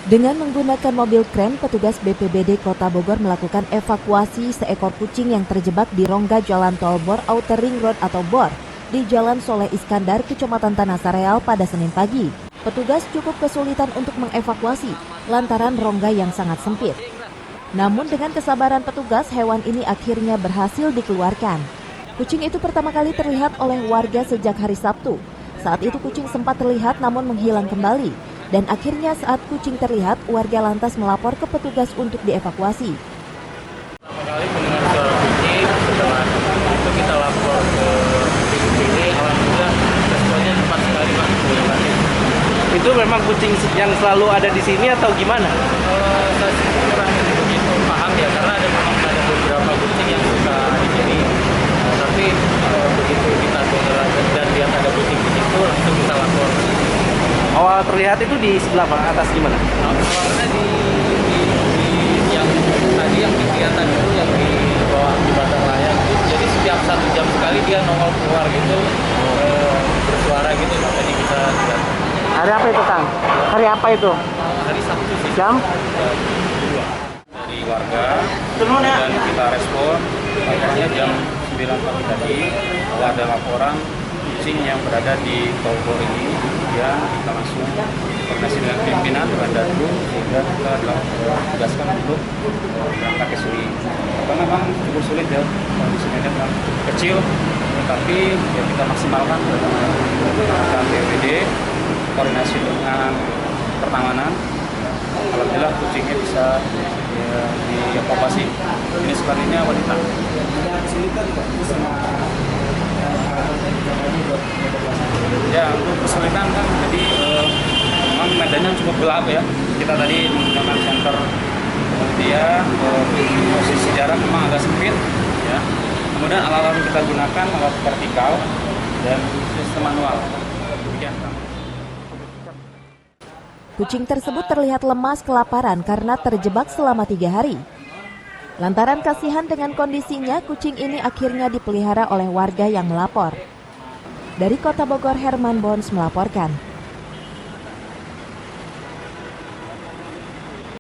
Dengan menggunakan mobil kren, petugas BPBD Kota Bogor melakukan evakuasi seekor kucing yang terjebak di rongga Jalan Tol Bor Outer Ring Road atau BOR di Jalan Soleh Iskandar, Kecamatan Tanah Sareal pada Senin pagi. Petugas cukup kesulitan untuk mengevakuasi lantaran rongga yang sangat sempit. Namun dengan kesabaran petugas, hewan ini akhirnya berhasil dikeluarkan. Kucing itu pertama kali terlihat oleh warga sejak hari Sabtu. Saat itu kucing sempat terlihat namun menghilang kembali. Dan akhirnya saat kucing terlihat, warga lantas melapor ke petugas untuk dievakuasi. Pertama kali mendengar suara kucing, setelah itu kita lapor ke BPBD, alhamdulillah responnya cepat sekali Pak. Itu memang kucing yang selalu ada di sini atau gimana? Kalau saya sih kurang begitu paham ya, karena memang ada beberapa kucing yang suka di sini. Tapi begitu kita dengar dan lihat ada kucing di situ, langsung kita lapor. Awal terlihat itu di sebelah mana, atas gimana? Awalnya di yang tadi yang kelihatan itu yang di bawah di batang layar itu, jadi setiap 1 jam sekali dia nongol keluar gitu, bersuara gitu, tadi kita lihat. Hari apa itu, Kang? Hari apa itu? Hari Sabtu sih. Jam? 2 dari warga, dan kita respon. Akhirnya jam 9 pagi tadi bahwa ada laporan kucing yang berada di Tol Bor ini, yang kita langsung koordinasi dengan pimpinan dengan Dandu sehingga kita tugaskan untuk berangkat ke Suli. Karena memang cukup sulit ya, kondisi medan yang kecil, tapi ya kita maksimalkan dengan BPBD, koordinasi dengan pertamanan. Alhamdulillah kucingnya bisa dievakuasi. Ini sekalinya wanita. Ya, untuk kesulitan kan, jadi memang medannya cukup gelap ya. Kita tadi menggunakan senter dia, posisi jarak memang agak sempit ya. Kemudian alat-alat yang kita gunakan alat vertikal dan sistem manual. Demikian. Kucing tersebut terlihat lemas kelaparan karena terjebak selama 3 hari. Lantaran kasihan dengan kondisinya, kucing ini akhirnya dipelihara oleh warga yang melapor. Dari Kota Bogor, Herman Bons melaporkan.